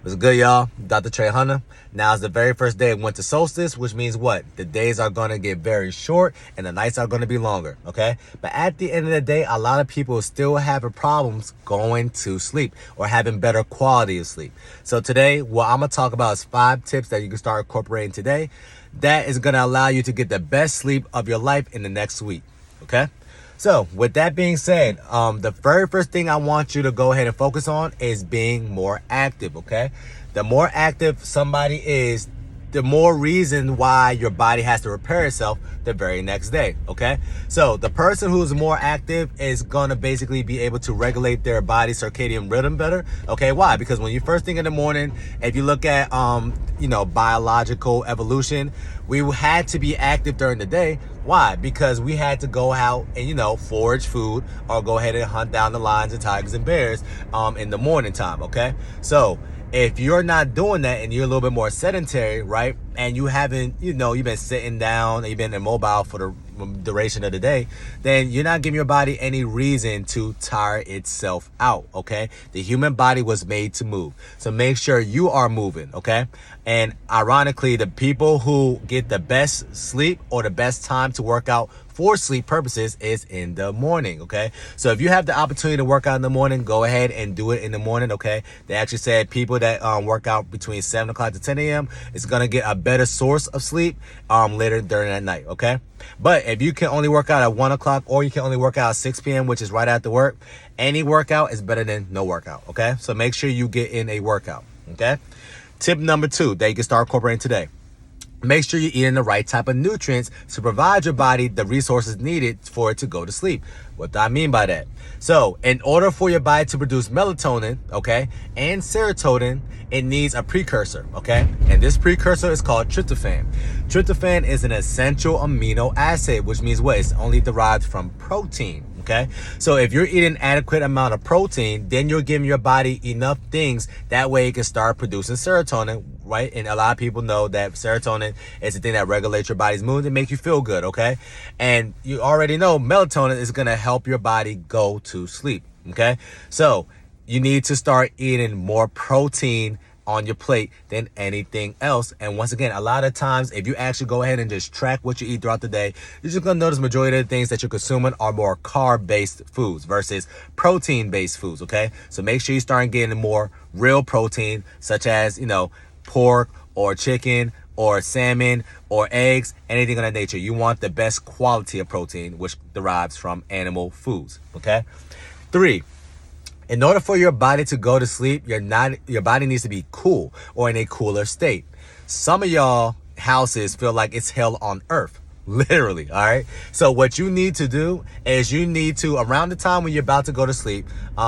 What's good, y'all? Dr.Trehunna. Now is the very first day of winter solstice, which means what? The days are going to get very short and the nights are going to be longer, okay? But at the end of the day, a lot of people still having problems going to sleep or having better quality of sleep. So today, what I'm going to talk about is 5 tips that you can start incorporating today that is going to allow you to get the best sleep of your life in the next week, okay? So with that being said, the very first thing I want you to go ahead and focus on is being more active, okay? The more active somebody is, the more reason why your body has to repair itself the very next day, okay? So the person who's more active is going to basically be able to regulate their body's circadian rhythm better, okay? Why? Because when you first thing in the morning, if you look at, biological evolution, we had to be active during the day. Why? Because we had to go out and, forage food or go ahead and hunt down the lions and tigers and bears in the morning time, okay? So if you're not doing that and you're a little bit more sedentary, right, and you haven't, you've been sitting down and you've been immobile for the duration of the day, then you're not giving your body any reason to tire itself out, okay? The human body was made to move. So make sure you are moving, okay? And ironically, the people who get the best sleep or the best time to work out for sleep purposes is in the morning, okay? So if you have the opportunity to work out in the morning, go ahead and do it in the morning, okay? They actually said people that work out between 7 o'clock to 10 a.m. is going to get a better source of sleep later during that night, okay? But if you can only work out at 1 o'clock or you can only work out at 6 p.m., which is right after work, any workout is better than no workout, okay? So make sure you get in a workout, okay? Tip number 2 that you can start incorporating today. Make sure you're eating the right type of nutrients to provide your body the resources needed for it to go to sleep. What do I mean by that? So in order for your body to produce melatonin, okay, and serotonin, it needs a precursor, okay? And this precursor is called tryptophan. Tryptophan is an essential amino acid, which means what? It's only derived from protein. Okay, so if you're eating adequate amount of protein, then you're giving your body enough things that way it can start producing serotonin, right? And a lot of people know that serotonin is the thing that regulates your body's mood and make you feel good, okay? And you already know melatonin is going to help your body go to sleep, okay? So you need to start eating more protein on your plate than anything else. And once again, a lot of times, if you actually go ahead and just track what you eat throughout the day, you're just going to notice majority of the things that you're consuming are more carb-based foods versus protein-based foods, okay? So make sure you start getting more real protein, such as, pork or chicken or salmon or eggs, anything of that nature. You want the best quality of protein, which derives from animal foods, okay? 3, in order for your body to go to sleep, your body needs to be cool or in a cooler state. Some of y'all houses feel like it's hell on earth. Literally, all right? So what you need to do is you need to, around the time when you're about to go to sleep,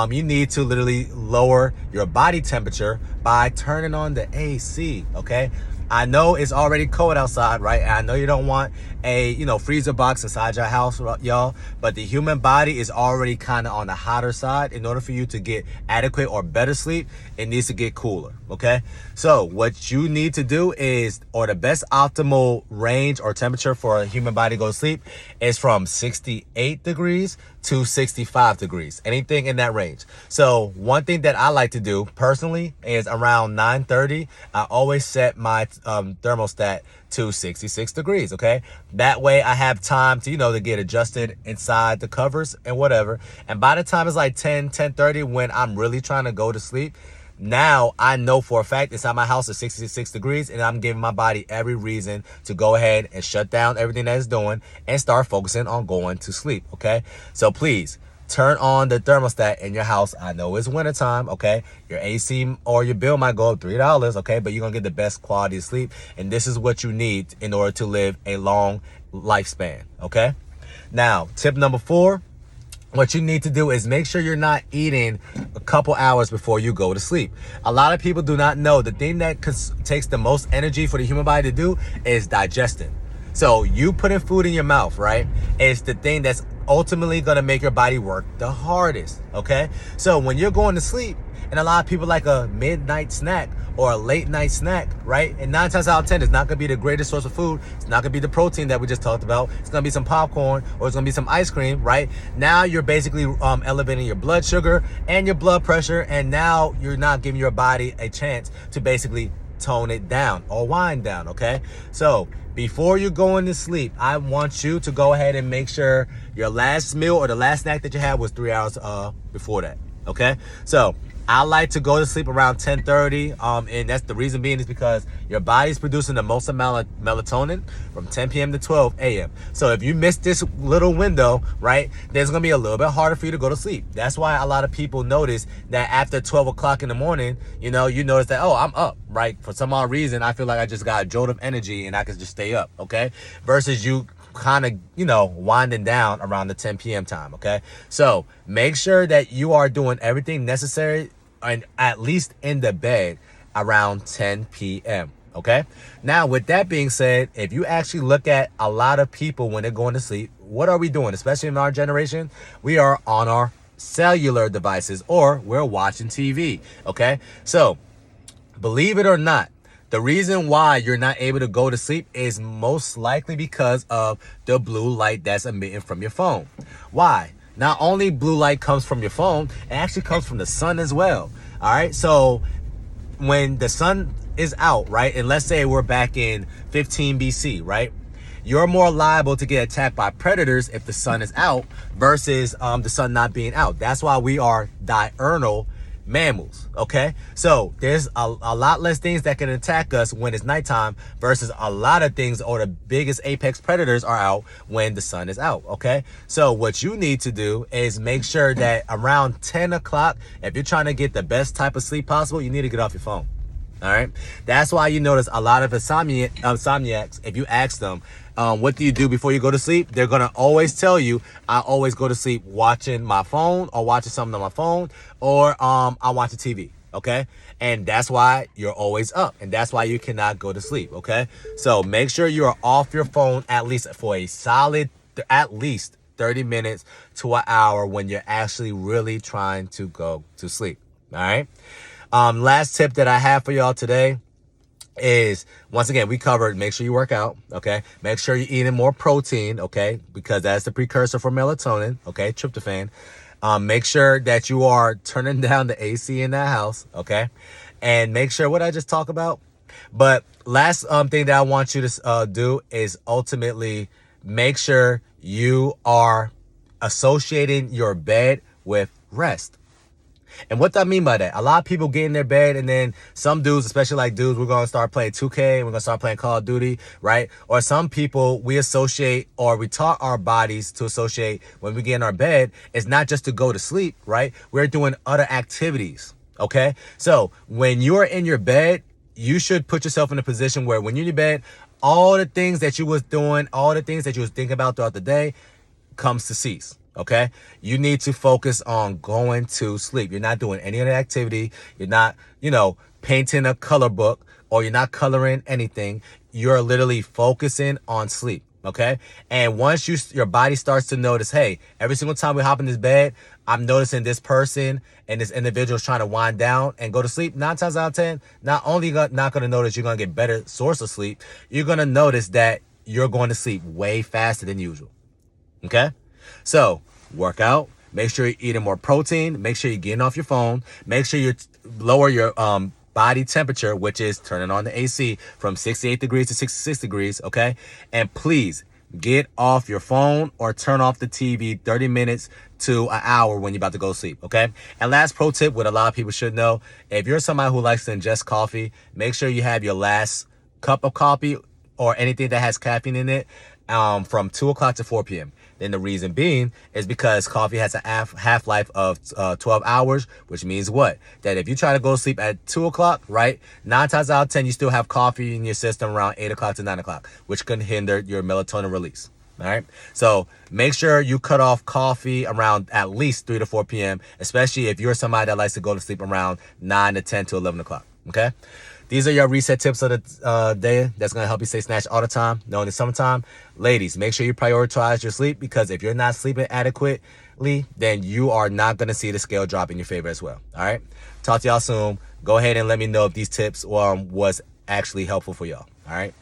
you need to literally lower your body temperature by turning on the AC, okay? I know it's already cold outside, right? And I know you don't want a, freezer box inside your house, y'all, but the human body is already kind of on the hotter side. In order for you to get adequate or better sleep, it needs to get cooler, okay? So what you need to do is, or the best optimal range or temperature for a human body to go to sleep is from 68 degrees to 65 degrees, anything in that range. So one thing that I like to do personally is around 9:30, I always set my thermostat to 66 degrees, okay? That way I have time to, to get adjusted inside the covers and whatever. And by the time it's like 10:30 when I'm really trying to go to sleep, now I know for a fact inside my house is 66 degrees and I'm giving my body every reason to go ahead and shut down everything that it's doing and start focusing on going to sleep, okay? So please, turn on the thermostat in your house. I know it's wintertime, okay? Your AC or your bill might go up $3, okay? But you're going to get the best quality of sleep. And this is what you need in order to live a long lifespan, okay? Now, tip number 4, what you need to do is make sure you're not eating a couple hours before you go to sleep. A lot of people do not know the thing that takes the most energy for the human body to do is digesting. So you putting food in your mouth, right, is the thing that's ultimately going to make your body work the hardest, okay? So when you're going to sleep, and a lot of people like a midnight snack or a late night snack, right? And 9 times out of 10, it's not gonna be the greatest source of food. It's not gonna be the protein that we just talked about. It's gonna be some popcorn, or it's gonna be some ice cream, right? Now you're basically elevating your blood sugar and your blood pressure, and now you're not giving your body a chance to basically tone it down or wind down, okay? So before you're going to sleep, I want you to go ahead and make sure your last meal or the last snack that you had was 3 hours before that, okay? So I like to go to sleep around 10:30, and that's the reason being is because your body's producing the most amount of melatonin from 10 p.m. to 12 a.m. So if you miss this little window, right, then it's gonna be a little bit harder for you to go to sleep. That's why a lot of people notice that after 12 o'clock in the morning, you notice that, oh, I'm up, right? For some odd reason, I feel like I just got a jolt of energy and I can just stay up, okay? Versus you kind of, winding down around the 10 p.m. time, okay? So make sure that you are doing everything necessary and at least in the bed around 10 p.m. Okay. Now, with that being said, if you actually look at a lot of people when they're going to sleep, what are we doing? Especially in our generation, we are on our cellular devices or we're watching TV. Okay. So believe it or not, the reason why you're not able to go to sleep is most likely because of the blue light that's emitting from your phone. Why? Not only blue light comes from your phone, it actually comes from the sun as well. All right. So when the sun is out, right, and let's say we're back in 15 BC, right, you're more liable to get attacked by predators if the sun is out versus the sun not being out. That's why we are diurnal mammals, okay? So there's a lot less things that can attack us when it's nighttime versus a lot of things, or the biggest apex predators are out when the sun is out, okay? So what you need to do is make sure that around 10 o'clock, if you're trying to get the best type of sleep possible, you need to get off your phone. All right. That's why you notice a lot of insomniacs, if you ask them, what do you do before you go to sleep? They're going to always tell you, I always go to sleep watching my phone or watching something on my phone, or I watch the TV. Okay. And that's why you're always up, and that's why you cannot go to sleep. Okay. So make sure you are off your phone at least for a solid, at least 30 minutes to an hour when you're actually really trying to go to sleep. All right. Last tip that I have for y'all today is, once again, we covered, make sure you work out, okay? Make sure you're eating more protein, okay? Because that's the precursor for melatonin, okay? Tryptophan. Make sure that you are turning down the AC in that house, okay? And make sure, what I just talked about. But last thing that I want you to do is ultimately make sure you are associating your bed with rest. And what do I mean by that? A lot of people get in their bed, and then some dudes, especially like dudes, we're going to start playing 2K. We're going to start playing Call of Duty, right? Or some people, we associate, or we taught our bodies to associate when we get in our bed. It's not just to go to sleep, right? We're doing other activities, okay? So when you're in your bed, you should put yourself in a position where when you're in your bed, all the things that you was doing, all the things that you was thinking about throughout the day comes to cease. Okay, you need to focus on going to sleep. You're not doing any other activity. You're not, painting a color book, or you're not coloring anything. You're literally focusing on sleep. Okay. And once your body starts to notice, hey, every single time we hop in this bed, I'm noticing this person and this individual is trying to wind down and go to sleep. 9 times out of 10, not only not going to notice you're going to get better source of sleep, you're going to notice that you're going to sleep way faster than usual. Okay. So work out, make sure you're eating more protein, make sure you're getting off your phone, make sure you lower your body temperature, which is turning on the AC from 68 degrees to 66 degrees. Okay. And please get off your phone or turn off the TV 30 minutes to an hour when you're about to go to sleep. Okay. And last pro tip, what a lot of people should know, if you're somebody who likes to ingest coffee, make sure you have your last cup of coffee or anything that has caffeine in it from 2 o'clock to 4 p.m. Then the reason being is because coffee has a half-life of 12 hours, which means what? That if you try to go to sleep at 2 o'clock, right, 9 times out of 10, you still have coffee in your system around 8 o'clock to 9 o'clock, which can hinder your melatonin release. All right. So make sure you cut off coffee around at least 3 to 4 p.m., especially if you're somebody that likes to go to sleep around 9 to 10 to 11 o'clock. Okay. these are your reset tips of the day that's going to help you stay snatched all the time. Knowing the summertime, ladies, make sure you prioritize your sleep, because if you're not sleeping adequately, then you are not going to see the scale drop in your favor as well. All right. Talk to y'all soon. Go ahead and let me know if these tips was actually helpful for y'all. All right.